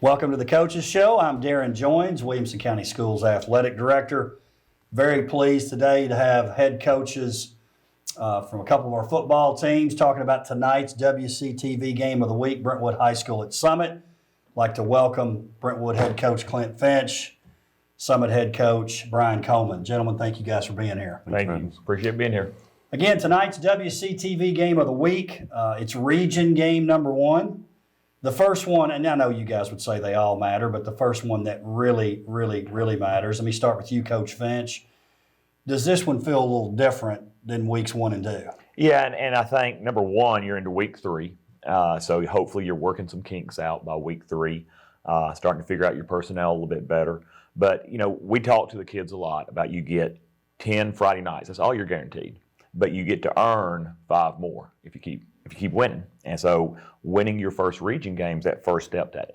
Welcome to the Coaches Show. I'm Darrin Joins, Williamson County Schools Athletic Director. Very pleased today to have head coaches from a couple of our football teams talking about tonight's WCTV game of the week, Brentwood High School at Summit. I'd like to welcome Brentwood head coach Clint Finch, Summit head coach Brian Coleman. Gentlemen, thank you guys for being here. Thank you. Appreciate being here. Again, tonight's WCTV game of the week. It's region game number one. The first one, and I know you guys would say they all matter, but the first one that really matters. Let me start with you, Coach Finch. Does this one feel a little different than weeks 1 and 2? Yeah, and I think, number one, you're into week 3. So hopefully you're working some kinks out by week 3, starting to figure out your personnel a little bit better. But, we talk to the kids a lot about you get 10 Friday nights. That's all you're guaranteed. But you get to earn 5 more if you keep winning. And so winning your first region games, that first step to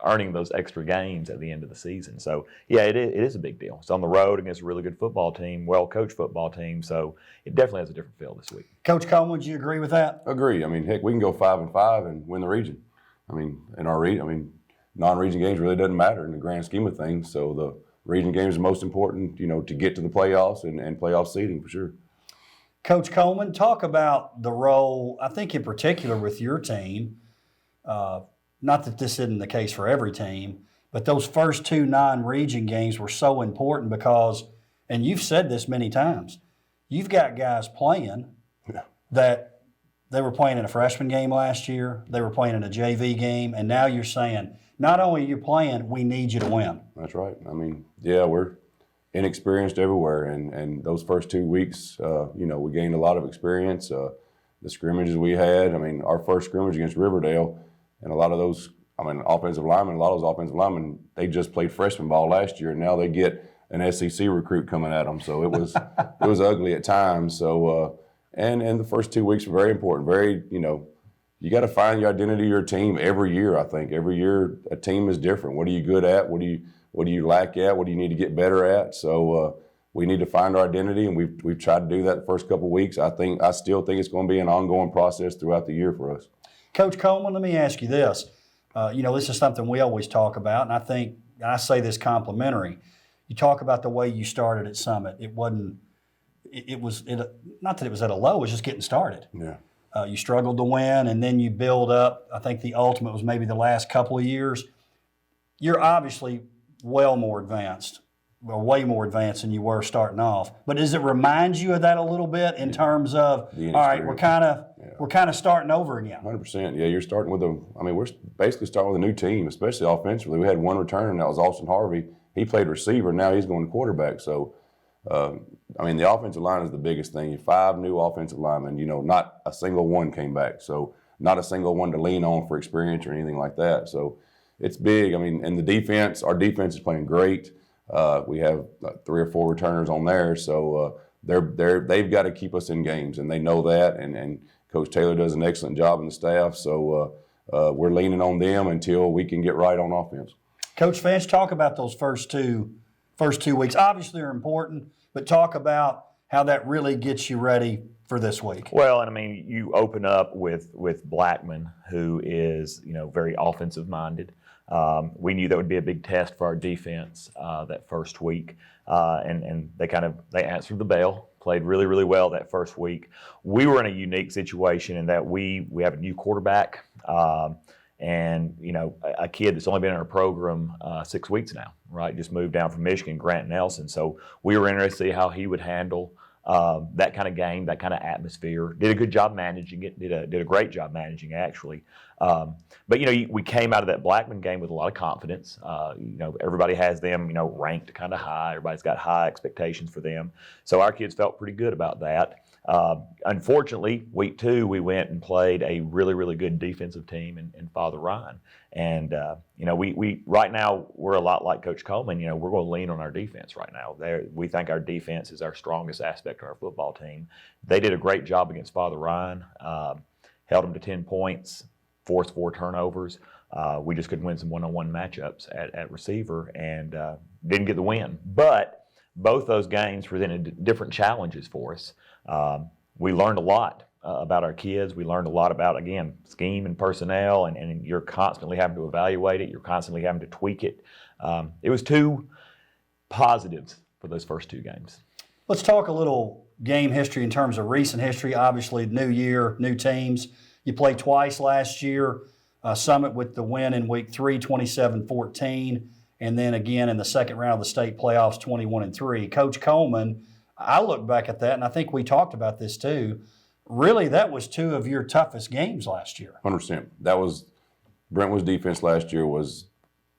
earning those extra games at the end of the season. So yeah, it is a big deal. It's on the road against a really good football team, well-coached football team. So it definitely has a different feel this week. Coach Coleman, would you agree with that? Agree. Heck, we can go 5-5 and win the region. In our region, non-region games really doesn't matter in the grand scheme of things. So the region game is the most important, to get to the playoffs and playoff seeding for sure. Coach Coleman, talk about the role, I think in particular with your team, not that this isn't the case for every team, but those first 2 non-region games were so important because, and you've said this many times, you've got guys playing that they were playing in a freshman game last year, they were playing in a JV game, and now you're saying, not only are you playing, we need you to win. That's right. We're inexperienced everywhere, and those first 2 weeks, we gained a lot of experience. The scrimmages we had, our first scrimmage against Riverdale, and a lot of those, offensive linemen, they just played freshman ball last year, and now they get an SEC recruit coming at them. So it was ugly at times. So and the first 2 weeks were very important. You got to find your identity of your team every year. I think every year a team is different. What are you good at? What do you lack at? What do you need to get better at? So we need to find our identity, and we've tried to do that the first couple of weeks. I still think it's going to be an ongoing process throughout the year for us. Coach Coleman, let me ask you this. This is something we always talk about, and I say this complimentary. You talk about the way you started at Summit. Not that it was at a low, it was just getting started. Yeah. You struggled to win, and then you build up. I think the ultimate was maybe the last couple of years. You're obviously way more advanced than you were starting off. But does it remind you of that a little bit in terms of, all right, we're kind of starting over again? 100%. Yeah, you're starting with we're basically starting with a new team, especially offensively. We had one returner, and that was Austin Harvey. He played receiver. Now he's going to quarterback. So, the offensive line is the biggest thing. 5 new offensive linemen. Not a single one came back. So not a single one to lean on for experience or anything like that. So it's big. And the defense, our defense is playing great. We have 3 or 4 returners on there, so they've got to keep us in games, and they know that. And Coach Taylor does an excellent job in the staff. So we're leaning on them until we can get right on offense. Coach Finch, talk about those first two weeks. Obviously, are important, but talk about how that really gets you ready for this week. Well, and you open up with Blackman, who is very offensive minded. We knew that would be a big test for our defense that first week, and they answered the bell, played really well that first week. We were in a unique situation in that we have a new quarterback, and a kid that's only been in our program 6 weeks now, right? Just moved down from Michigan, Grant Nelson. So we were interested to see how he would handle that kind of game, that kind of atmosphere. Did a good job managing it. Did a great job managing actually. But we came out of that Blackman game with a lot of confidence. Everybody has them ranked kind of high. Everybody's got high expectations for them. So our kids felt pretty good about that. Unfortunately, week 2 we went and played a really good defensive team in Father Ryan. And we right now we're a lot like Coach Coleman. We're going to lean on our defense right now. We think our defense is our strongest aspect of our football team. They did a great job against Father Ryan. Held them to 10 points, forced 4 turnovers. We just couldn't win some one-on-one matchups at receiver and didn't get the win. But both those games presented different challenges for us. We learned a lot about our kids. We learned a lot about, again, scheme and personnel, and you're constantly having to evaluate it. You're constantly having to tweak it. It was two positives for those first two games. Let's talk a little game history in terms of recent history. Obviously, new year, new teams. You played twice last year. Summit with the win in week 3, 27-14, and then again in the second round of the state playoffs, 21-3. Coach Coleman, I look back at that, and I think we talked about this too. Really, that was two of your toughest games last year. 100%. That was Brentwood's defense last year was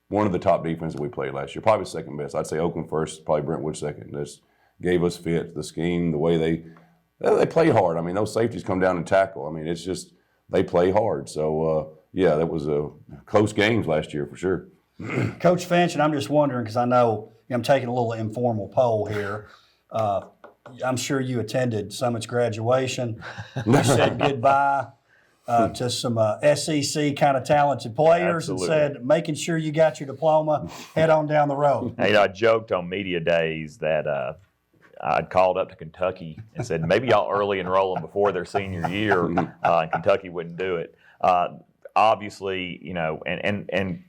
one of the top defenses we played last year, probably second best. I'd say Oakland first, probably Brentwood second. This gave us fit, the scheme, the way they play hard. I mean, those safeties come down and tackle. I mean, it's just they play hard. So, yeah, that was a close games last year for sure. Coach Finch, and I'm just wondering because I know I'm taking a little informal poll here. I'm sure you attended Summit's graduation. You said goodbye to some SEC kind of talented players. Absolutely. And said, making sure you got your diploma, head on down the road. Hey, I joked on media days that I'd called up to Kentucky and said maybe y'all early enroll them before their senior year, and Kentucky wouldn't do it. Obviously, and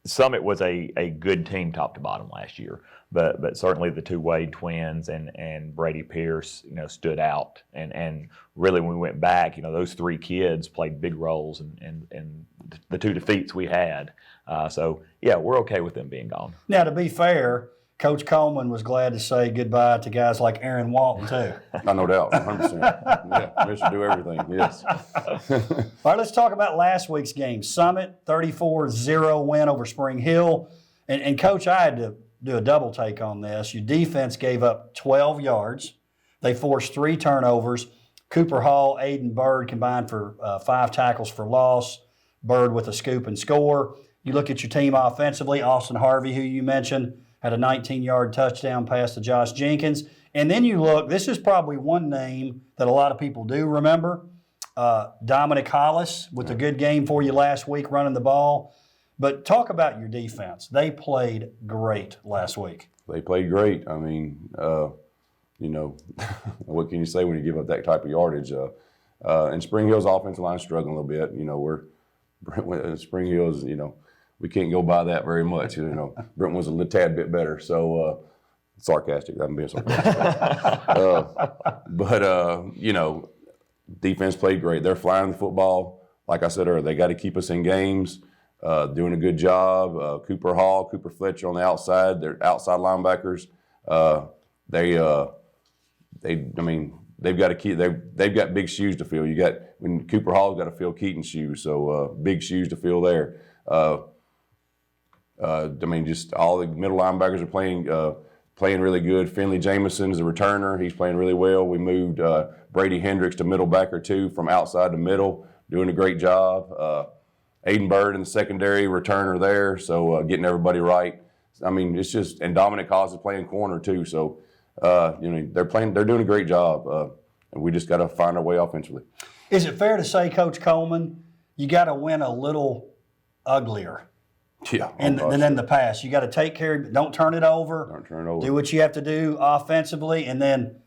Summit was a good team top to bottom last year, but certainly the two Wade twins and Brady Pierce, stood out. And really when we went back, those three kids played big roles in the two defeats we had. So, yeah, we're okay with them being gone. Now, to be fair, Coach Coleman was glad to say goodbye to guys like Aaron Walton, too. No doubt, 100%. Yeah, we should do everything, yes. All right, let's talk about last week's game. Summit, 34-0 win over Spring Hill. And Coach, I had to do a double take on this. Your defense gave up 12 yards. They forced 3 turnovers. Cooper Hall, Aiden Bird combined for 5 tackles for loss. Bird with a scoop and score. You look at your team offensively, Austin Harvey, who you mentioned, had a 19-yard touchdown pass to Josh Jenkins. And then you look, this is probably one name that a lot of people do remember, Dominic Hollis with a good game for you last week running the ball. But talk about your defense. They played great last week. They played great. I mean, what can you say when you give up that type of yardage? And Spring Hill's offensive line struggling a little bit. Spring Hill's, we can't go by that very much. Brentwood was a little tad bit better. So, sarcastic. I'm being sarcastic. Defense played great. They're flying the football. Like I said earlier, they got to keep us in games. Doing a good job. Cooper Hall, Cooper Fletcher on the outside. They're outside linebackers. They've got to keep. They've got big shoes to fill. When Cooper Hall's got to fill Keaton's shoes, so big shoes to fill there. Just all the middle linebackers are playing really good. Finley Jameson is a returner. He's playing really well. We moved Brady Hendricks to middle backer too, from outside to middle, doing a great job. Aiden Bird in the secondary returner there, so getting everybody right. It's just, and Dominic Haas is playing corner too, so they're doing a great job, and we just got to find our way offensively. Is it fair to say, Coach Coleman, you got to win a little uglier? Yeah. And then the pass, you got to take care of it. Don't turn it over. Don't turn it over. Do what you have to do offensively, and then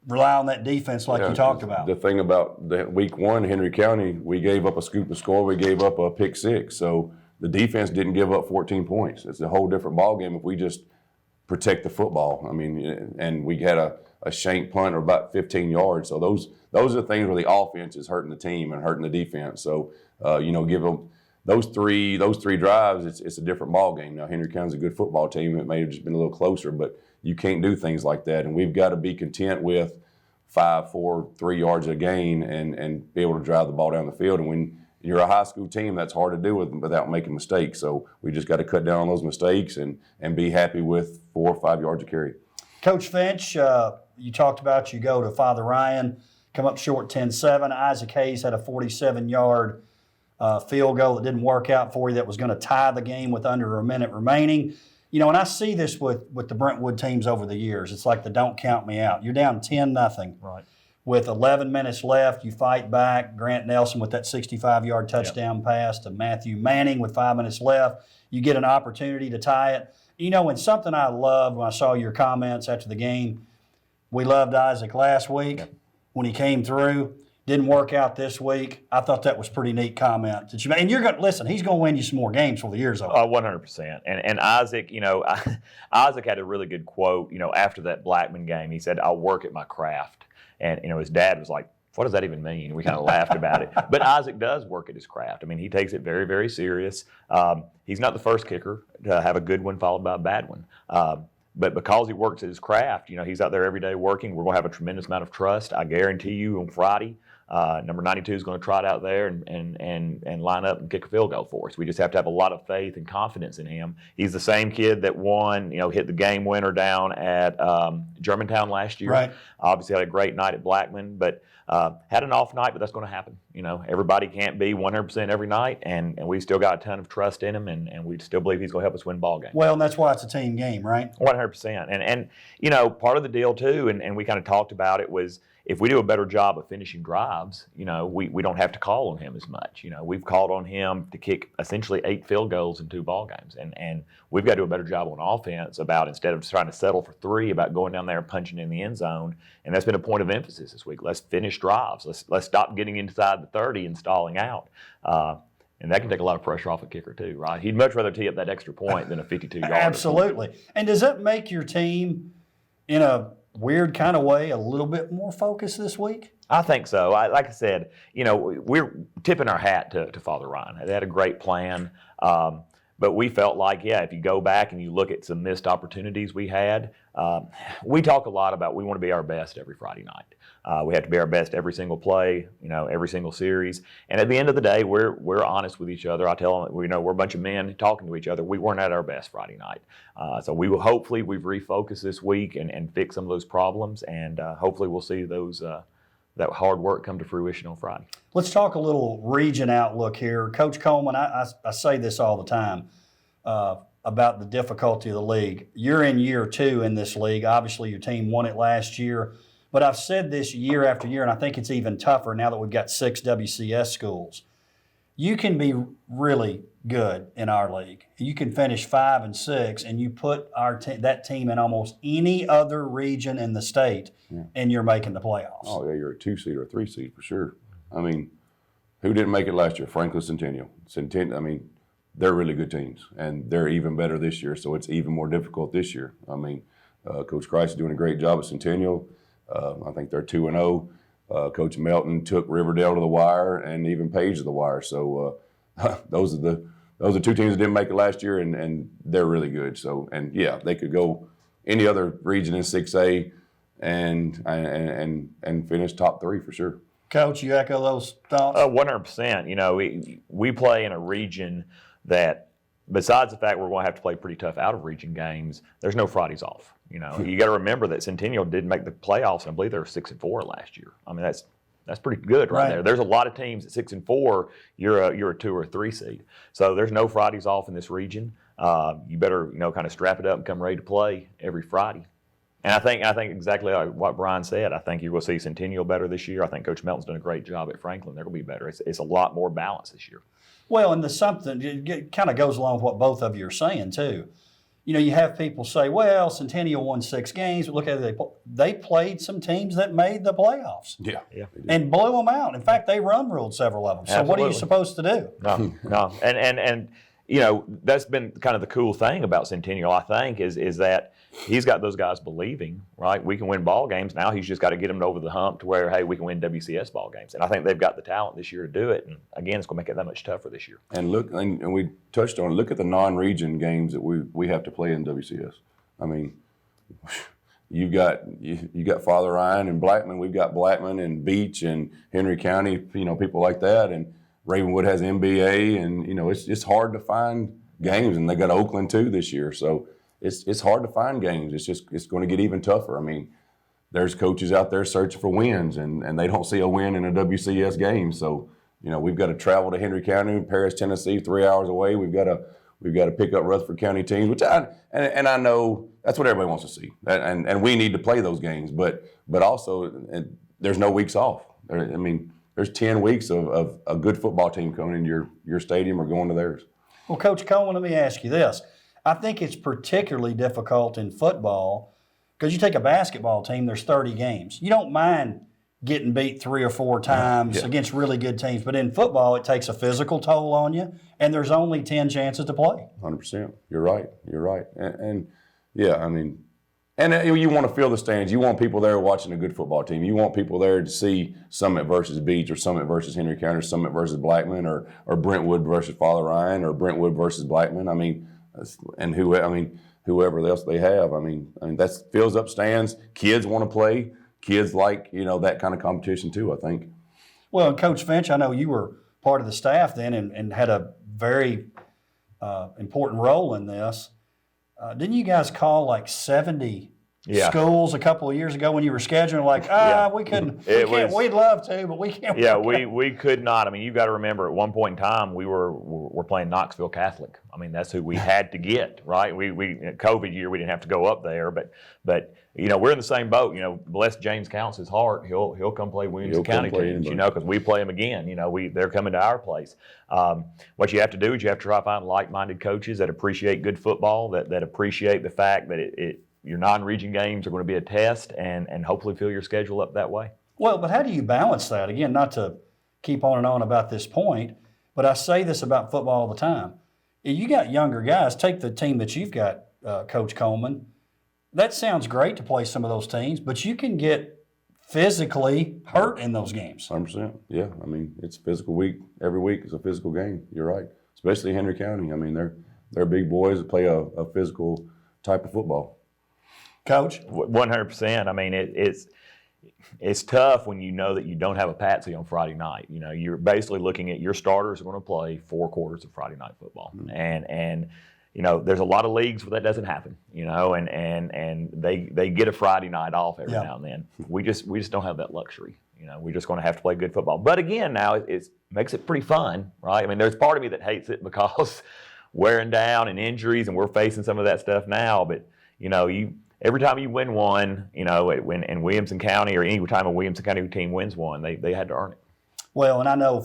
rely on that defense like you talked about. The thing about week 1, Henry County, we gave up a scoop and score. We gave up a pick 6. So the defense didn't give up 14 points. It's a whole different ballgame if we just protect the football. And we had a shank punt of about 15 yards. So those are the things where the offense is hurting the team and hurting the defense. So give them those three drives. It's a different ball game. Now Henry County's a good football team. It may have just been a little closer, but you can't do things like that. And we've got to be content with 5, 4, 3 yards a gain and be able to drive the ball down the field. And when you're a high school team, that's hard to do without making mistakes. So we just got to cut down on those mistakes and be happy with 4 or 5 yards of carry. Coach Finch, you talked about you go to Father Ryan, come up short 10-7. Isaac Hayes had a 47-yard field goal that didn't work out for you that was going to tie the game with under a minute remaining. And I see this with the Brentwood teams over the years. It's like the don't count me out. You're down 10-0. Right. With 11 minutes left, you fight back. Grant Nelson with that 65-yard touchdown pass to Matthew Manning with 5 minutes left. You get an opportunity to tie it. And something I loved when I saw your comments after the game, we loved Isaac last week. when he came through. Didn't work out this week. I thought that was pretty neat comment that you made. And you're going to listen. He's going to win you some more games for the year's over. 100%. And Isaac, Isaac had a really good quote. After that Blackman game, he said, "I'll work at my craft." And his dad was like, "What does that even mean?" We kind of laughed about it. But Isaac does work at his craft. I mean, he takes it very, very serious. He's not the first kicker to have a good one followed by a bad one. But because he works at his craft, he's out there every day working. We're going to have a tremendous amount of trust. I guarantee you on Friday, number 92 is going to trot out there and line up and kick a field goal for us. We just have to have a lot of faith and confidence in him. He's the same kid that won, hit the game winner down at Germantown last year. Right. Obviously had a great night at Blackman, but had an off night, but that's going to happen. Everybody can't be 100% every night, and we still got a ton of trust in him, and we still believe he's going to help us win ball games. Well, and that's why it's a team game, right? 100%. And part of the deal too, and we kind of talked about it, was if we do a better job of finishing drives, we don't have to call on him as much. We've called on him to kick essentially 8 field goals in 2 ball games, and we've got to do a better job on offense about, instead of trying to settle for 3, about going down there and punching in the end zone. And that's been a point of emphasis this week. Let's finish drives. Let's stop getting inside the 30 and stalling out. And that can take a lot of pressure off a kicker too, right? He'd much rather tee up that extra point than a 52-yard. Absolutely. And does that make your team, in a weird kind of way, a little bit more focused this week? I think so. Like I said, we're tipping our hat to Father Ryan. They had a great plan. But we felt like, if you go back and you look at some missed opportunities we had, we talk a lot about we want to be our best every Friday night. We have to be our best every single play, every single series. And at the end of the day, we're honest with each other. I tell them, we're a bunch of men talking to each other. We weren't at our best Friday night. So we will hopefully we've refocused this week and fix some of those problems, and hopefully we'll see those that hard work come to fruition on Friday. Let's talk a little region outlook here. Coach Coleman, I say this all the time about the difficulty of the league. You're in year 2 in this league. Obviously, your team won it last year. But I've said this year after year, and I think it's even tougher now that we've got 6 WCS schools. You can be really good in our league. You can finish 5 and 6, and you put that team in almost any other region in the state, and you're making the playoffs. Oh, yeah, you're a 2 seed or a 3 seed for sure. I mean, who didn't make it last year? Franklin, Centennial. I mean, they're really good teams, and they're even better this year, so it's even more difficult this year. I mean, Coach Christ is doing a great job at Centennial. I think they're 2-0. Coach Melton took Riverdale to the wire and even Page to the wire. So those are 2 teams that didn't make it last year, and they're really good. So, and yeah, they could go any other region in 6A and finish top 3 for sure. Coach, you echo those thoughts? 100%. We play in a region that, besides the fact we're going to have to play pretty tough out-of-region games, there's no Fridays off. You got to remember that Centennial didn't make the playoffs, and I believe they were 6-4 last year. I mean, that's pretty good right there. There's a lot of teams at 6-4. You're a 2 or a 3 seed. So there's no Fridays off in this region. You better kind of strap it up and come ready to play every Friday. And I think exactly like what Brian said. I think you will see Centennial better this year. I think Coach Melton's done a great job at Franklin. They're going to be better. It's a lot more balanced this year. Well, and it kind of goes along with what both of you are saying too. You have people say, well, Centennial won 6 games, but look at it, they played some teams that made the playoffs. Yeah. And blew them out. In fact, they run-ruled several of them. So Absolutely. What are you supposed to do? No. And that's been kind of the cool thing about Centennial, I think, is that he's got those guys believing, right? We can win ball games. Now he's just got to get them over the hump to where, hey, we can win WCS ball games. And I think they've got the talent this year to do it. And again, it's going to make it that much tougher this year. And look, and we touched on, look at the non-region games that we have to play in WCS. I mean, you got Father Ryan and Blackman. We've got Blackman and Beach and Henry County, people like that. And Ravenwood has NBA, and it's hard to find games. And they got Oakland too this year. So it's hard to find games. It's going to get even tougher. I mean, there's coaches out there searching for wins, and they don't see a win in a WCS game. So, we've got to travel to Henry County, Paris, Tennessee, 3 hours away. We've got to pick up Rutherford County teams, which I know that's what everybody wants to see, and we need to play those games. But also, there's no weeks off. There's 10 weeks of a good football team coming into your stadium or going to theirs. Well, Coach Coleman, let me ask you this. I think it's particularly difficult in football because you take a basketball team, there's 30 games. You don't mind getting beat 3 or 4 times against really good teams. But in football, it takes a physical toll on you, and there's only 10 chances to play. 100%. You're right. And yeah, I mean, and you want to fill the stands. You want people there watching a good football team. You want people there to see Summit versus Beach, or Summit versus Henry County, or Summit versus Blackman, or Brentwood versus Father Ryan, or Brentwood versus Blackman. I mean, and whoever else they have. I mean that fills up stands. Kids want to play. Kids like that kind of competition too, I think. Well, and Coach Finch, I know you were part of the staff then and had a very important role in this. Didn't you guys call like 70 schools a couple of years ago when you were scheduling? Like, we couldn't. We'd love to, but we can't. Yeah, we could not. I mean, you got to remember, at one point in time, we're playing Knoxville Catholic. I mean, that's who we had to get, right? We COVID year, we didn't have to go up there, but we're in the same boat. Bless James Counts his heart. He'll come play Williamson County teams, because we play them again. They're coming to our place. What you have to do is you have to try to find like-minded coaches that appreciate good football, that appreciate the fact that your non-region games are going to be a test, and hopefully fill your schedule up that way. Well, but how do you balance that? Again, not to keep on and on about this point, but I say this about football all the time. You got younger guys. Take the team that you've got, Coach Coleman. That sounds great to play some of those teams, but you can get physically hurt in those games. 100%. Yeah, I mean, it's a physical week. Every week is a physical game. You're right. Especially Henry County. I mean, they're big boys that play a physical type of football. Coach? 100%. I mean, it's tough when you know that you don't have a patsy on Friday night. You're basically looking at your starters are going to play 4 quarters of Friday night football, and there's a lot of leagues where that doesn't happen. And they get a Friday night off every now and then. We just don't have that luxury. We're just going to have to play good football. But again, now it makes it pretty fun, right? I mean, there's part of me that hates it because wearing down and injuries, and we're facing some of that stuff now. But every time you win one, when in Williamson County, or any time a Williamson County team wins one, they had to earn it. Well, and I know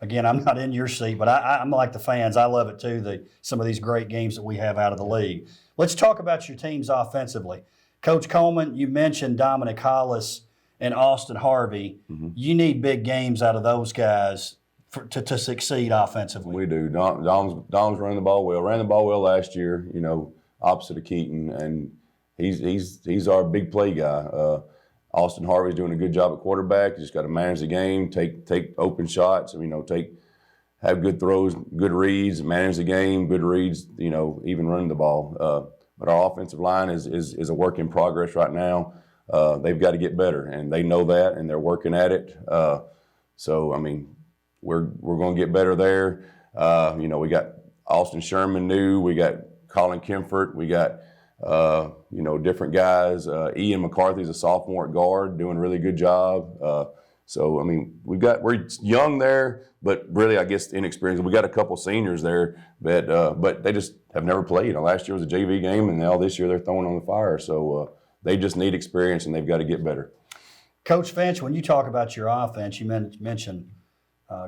again, I'm not in your seat, but I'm like the fans. I love it too, some of these great games that we have out of the league. Let's talk about your teams offensively. Coach Coleman, you mentioned Dominic Hollis and Austin Harvey. Mm-hmm. You need big games out of those guys to succeed offensively. We do. Dom's running the ball well. Ran the ball well last year, opposite of Keaton, and he's our big play guy. Austin Harvey's doing a good job at quarterback. He's just got to manage the game, take open shots. Have good throws, good reads, manage the game, good reads. Even running the ball. But our offensive line is a work in progress right now. They've got to get better, and they know that, and they're working at it. We're going to get better there. We got Austin Sherman new. We got Colin Kemfert. We got different guys. Ian McCarthy's a sophomore at guard, doing a really good job. We're young there, but really, I guess, inexperienced. We got a couple seniors there, but they just have never played. Last year was a JV game, and now this year they're throwing on the fire. So they just need experience, and they've got to get better. Coach Finch, when you talk about your offense, you mentioned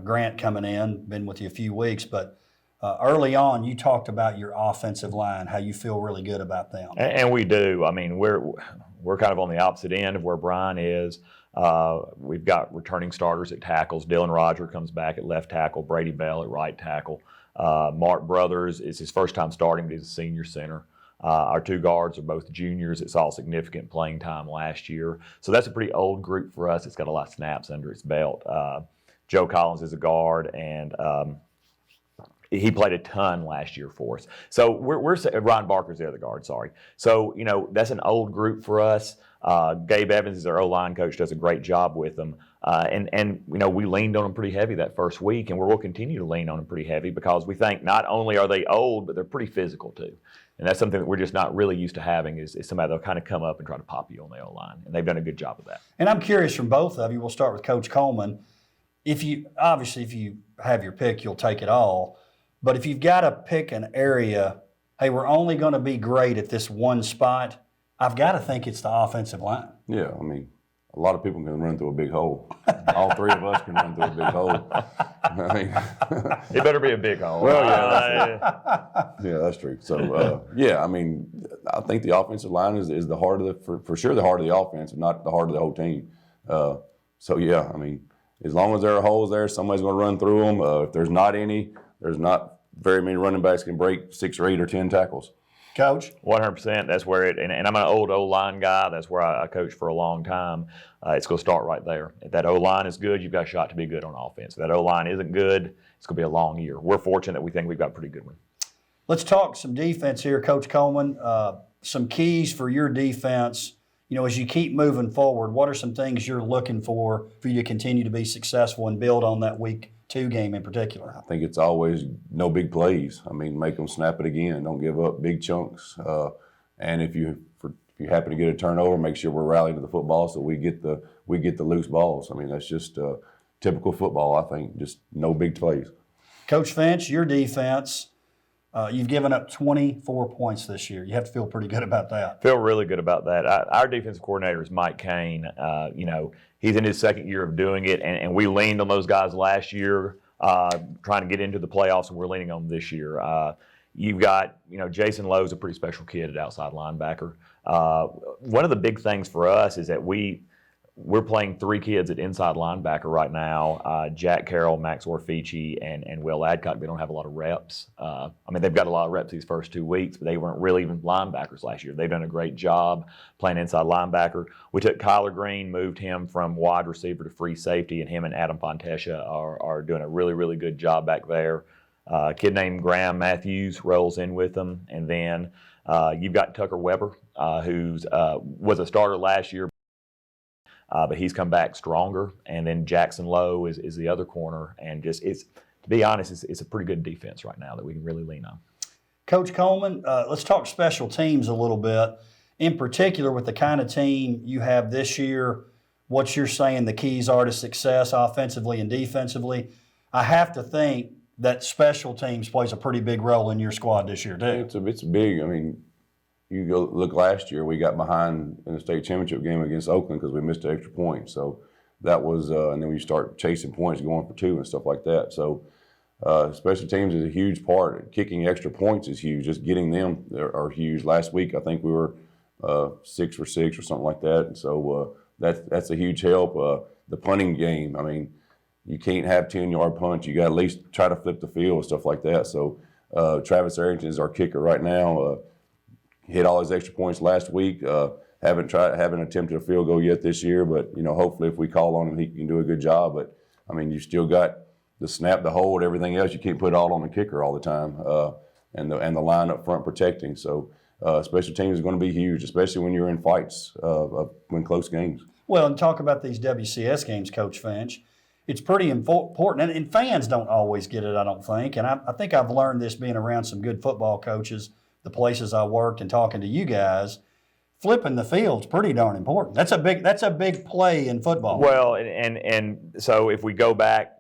Grant coming in, been with you a few weeks, but early on, you talked about your offensive line, how you feel really good about them. And we do. I mean, we're kind of on the opposite end of where Brian is. We've got returning starters at tackles. Dylan Roger comes back at left tackle. Brady Bell at right tackle. Mark Brothers is his first time starting, but he's a senior center. Our 2 guards are both juniors that saw significant playing time last year. So that's a pretty old group for us. It's got a lot of snaps under its belt. Joe Collins is a guard, and he played a ton last year for us. So we're Ryan Barker's the other guard, sorry. So, that's an old group for us. Gabe Evans is our O-line coach, does a great job with them. And we leaned on them pretty heavy that first week, and we'll continue to lean on them pretty heavy because we think not only are they old, but they're pretty physical too. And that's something that we're just not really used to having is somebody that'll kind of come up and try to pop you on the O-line. And they've done a good job of that. And I'm curious from both of you, we'll start with Coach Coleman. If you have your pick, you'll take it all. But if you've got to pick an area, hey, we're only going to be great at this one spot, I've got to think it's the offensive line. Yeah, a lot of people can run through a big hole. All 3 of us can run through a big hole. It better be a big hole. Well, yeah, that's true. So, I think the offensive line is the heart of for sure the heart of the offense, and not the heart of the whole team. So yeah, I mean, as long as there are holes there, somebody's going to run through them. If there's not any, there's not very many running backs can break 6 or 8 or 10 tackles. Coach? 100%. That's where it, and I'm an old O-line guy. That's where I coached for a long time. It's going to start right there. If that O-line is good, you've got a shot to be good on offense. If that O-line isn't good, it's going to be a long year. We're fortunate that we think we've got a pretty good one. Let's talk some defense here, Coach Coleman. Some keys for your defense. You know, as you keep moving forward, what are some things you're looking for you to continue to be successful and build on that week 2 game in particular? I think it's always no big plays. I mean, make them snap it again. Don't give up big chunks. And if you happen to get a turnover, make sure we're rallying to the football so we get the loose balls. I mean, that's just typical football. I think just no big plays. Coach Finch, your defense. You've given up 24 points this year. You have to feel pretty good about that. Feel really good about that. Our defensive coordinator is Mike Kane. You know, he's in his 2nd year of doing it, and we leaned on those guys last year trying to get into the playoffs, and we're leaning on them this year. You've got, you know, Jason Lowe's a pretty special kid at outside linebacker. One of the big things for us is that we're playing 3 kids at inside linebacker right now. Jack Carroll, Max Orfici, and Will Adcock. They don't have a lot of reps. I mean, they've got a lot of reps these first 2 weeks, but they weren't really even linebackers last year. They've done a great job playing inside linebacker. We took Kyler Green, moved him from wide receiver to free safety, and him and Adam Fontesha are doing a really, really good job back there. A kid named Graham Matthews rolls in with them. And then you've got Tucker Weber, who was a starter last year, but he's come back stronger. And then Jackson Lowe is the other corner. And just to be honest, it's a pretty good defense right now that we can really lean on. Coach Coleman, let's talk special teams a little bit. In particular, with the kind of team you have this year, what you're saying the keys are to success offensively and defensively. I have to think that special teams plays a pretty big role in your squad this year, too. It's big. I mean, you go look last year, we got behind in the state championship game against Oakland because we missed an extra point. So that was, and then we start chasing points, going for 2 and stuff like that. So special teams is a huge part. Kicking extra points is huge. Just getting them are huge. Last week, I think we were 6 for 6 or something like that. And so that's a huge help. The punting game, I mean, you can't have 10-yard punch. You got to at least try to flip the field and stuff like that. So Travis Arrington is our kicker right now. Hit all his extra points last week. Haven't attempted a field goal yet this year, but you know, hopefully if we call on him, he can do a good job. But I mean, you still got the snap, the hold, everything else. You can't put it all on the kicker all the time, and the line up front protecting. So special teams is going to be huge, especially when you're in fights, when close games. Well, and talk about these WCS games, Coach Finch. It's pretty important, and fans don't always get it, I don't think. And I think I've learned this being around some good football coaches, the places I worked, and talking to you guys. Flipping the field's pretty darn important. That's a big play in football. Well, and so if we go back,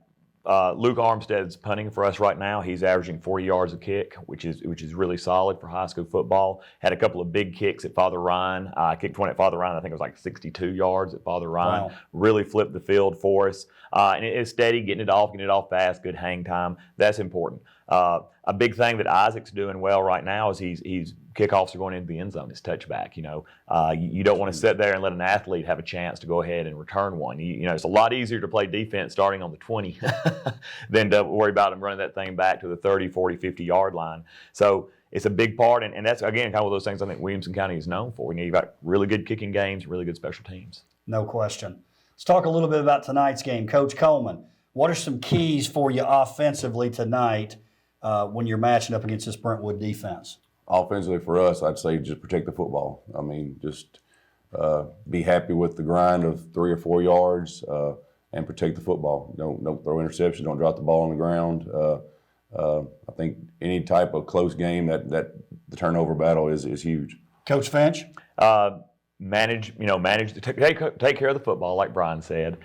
Luke Armstead's punting for us right now. He's averaging 40 yards a kick, which is really solid for high school football. Had a couple of big kicks at Father Ryan. Kicked one at Father Ryan. I think it was like 62 yards at Father Ryan. Wow. Really flipped the field for us. And it is steady, getting it off fast, good hang time. That's important. A big thing that Isaac's doing well right now is he's kickoffs are going into the end zone. It's touchback. You know, you don't want to sit there and let an athlete have a chance to go ahead and return one. You know, it's a lot easier to play defense starting on the 20 than to worry about him running that thing back to the 30, 40, 50-yard line. So it's a big part, and that's, again, kind of one of those things I think Williamson County is known for. You know, you've got really good kicking games, really good special teams. No question. Let's talk a little bit about tonight's game. Coach Coleman, what are some keys for you offensively tonight when you're matching up against this Brentwood defense? Offensively for us, I'd say just protect the football. I mean, just be happy with the grind of 3 or 4 yards and protect the football. Don't throw interceptions. Don't drop the ball on the ground. I think any type of close game that the turnover battle is huge. Coach Finch? Take care of the football, like Brian said.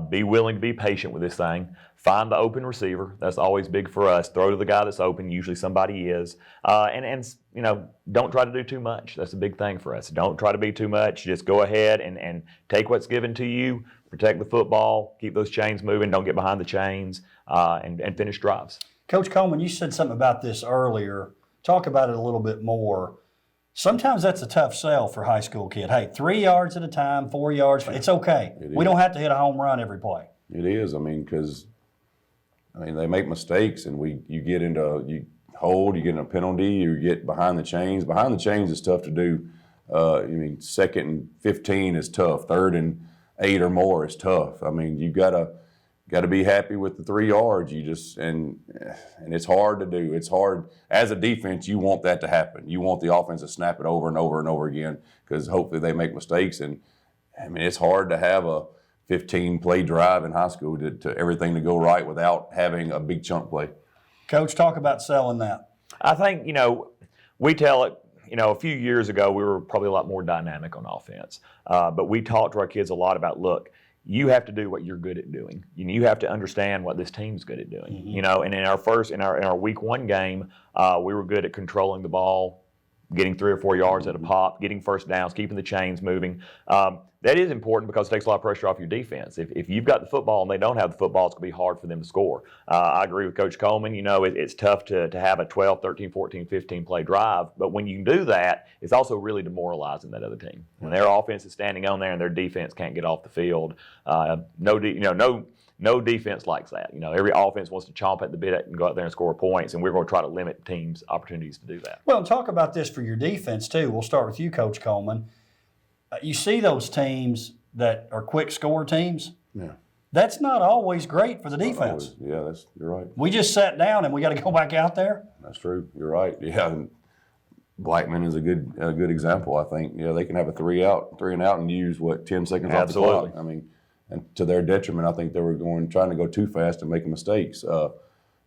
Be willing to be patient with this thing. Find the open receiver. That's always big for us. Throw to the guy that's open. Usually somebody is. And you know, don't try to do too much. That's a big thing for us. Don't try to be too much. Just go ahead and take what's given to you. Protect the football. Keep those chains moving. Don't get behind the chains. And finish drives. Coach Coleman, you said something about this earlier. Talk about it a little bit more. Sometimes that's a tough sell for a high school kid. Hey, 3 yards at a time, 4 yards, it's okay. We don't have to hit a home run every play. It is. I mean, because they make mistakes, and you hold, you get in a penalty, you get behind the chains. Behind the chains is tough to do. 2nd and 15 is tough. 3rd and 8 or more is tough. I mean, you gotta be happy with the 3 yards. And it's hard to do. It's hard as a defense. You want that to happen. You want the offense to snap it over and over and over again, because hopefully they make mistakes. And I mean, it's hard to have a 15-play drive in high school to everything to go right without having a big chunk play. Coach, talk about selling that. I think, we tell it, a few years ago, we were probably a lot more dynamic on offense. But we talked to our kids a lot about, look, you have to do what you're good at doing. You have to understand what this team's good at doing. Mm-hmm. And in our week 1 game, we were good at controlling the ball, getting 3 or 4 yards at a pop, getting first downs, keeping the chains moving. That is important because it takes a lot of pressure off your defense. If you've got the football and they don't have the football, it's going to be hard for them to score. I agree with Coach Coleman. It's tough to have a 12, 13, 14, 15-play drive. But when you can do that, it's also really demoralizing that other team. When their offense is standing on there and their defense can't get off the field, no defense likes that. Every offense wants to chomp at the bit and go out there and score points, and we're going to try to limit teams' opportunities to do that. Well, talk about this for your defense, too. We'll start with you, Coach Coleman. You see those teams that are quick score teams. Yeah. That's not always great for the defense. Yeah, you're right. We just sat down and we got to go back out there. That's true. You're right. Yeah. And Blackman is a good example, I think. They can have a 3 and out and use 10 seconds off the clock. I mean, and to their detriment, I think they were trying to go too fast and making mistakes.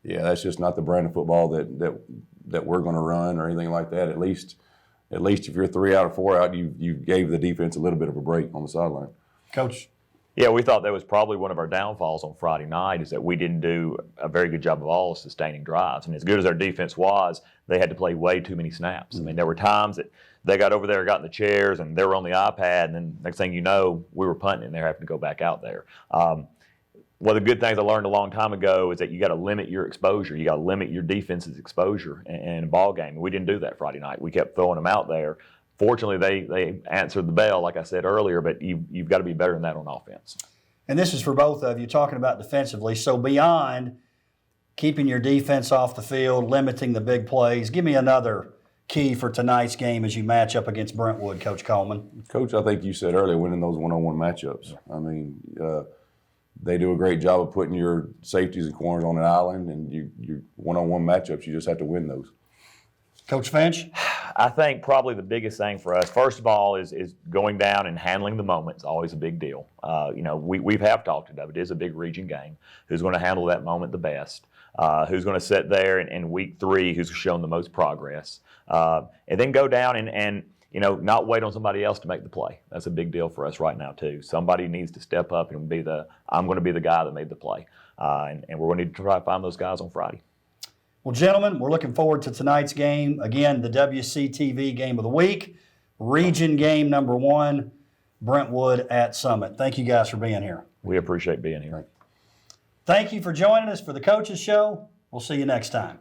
That's just not the brand of football that we're going to run or anything like that. At least if you're 3 out or 4 out, you gave the defense a little bit of a break on the sideline. Coach? Yeah, we thought that was probably one of our downfalls on Friday night, is that we didn't do a very good job of all sustaining drives. And as good as our defense was, they had to play way too many snaps. Mm-hmm. I mean, there were times that they got over there, got in the chairs, and they were on the iPad, and then next thing you know, we were punting, and they're having to go back out there. One of the good things I learned a long time ago is that you got to limit your exposure. You got to limit your defense's exposure in a ball game. We didn't do that Friday night. We kept throwing them out there. Fortunately, they answered the bell, like I said earlier, but you've got to be better than that on offense. And this is for both of you, talking about defensively. So beyond keeping your defense off the field, limiting the big plays, give me another key for tonight's game as you match up against Brentwood, Coach Coleman. Coach, I think you said earlier, winning those one-on-one matchups. I mean, they do a great job of putting your safeties and corners on an island, and you one-on-one matchups, you just have to win those. Coach Finch? I think probably the biggest thing for us, first of all, is going down and handling the moment. It's always a big deal. We have talked about it. It is a big region game. Who's going to handle that moment the best? Who's going to sit there in week 3? Who's shown the most progress? And then go down and not wait on somebody else to make the play. That's a big deal for us right now too. Somebody needs to step up and I'm going to be the guy that made the play. And we're going to need to try to find those guys on Friday. Well, gentlemen, we're looking forward to tonight's game. Again, the WCTV game of the week, region game number 1, Brentwood at Summit. Thank you guys for being here. We appreciate being here. Thank you for joining us for the Coaches Show. We'll see you next time.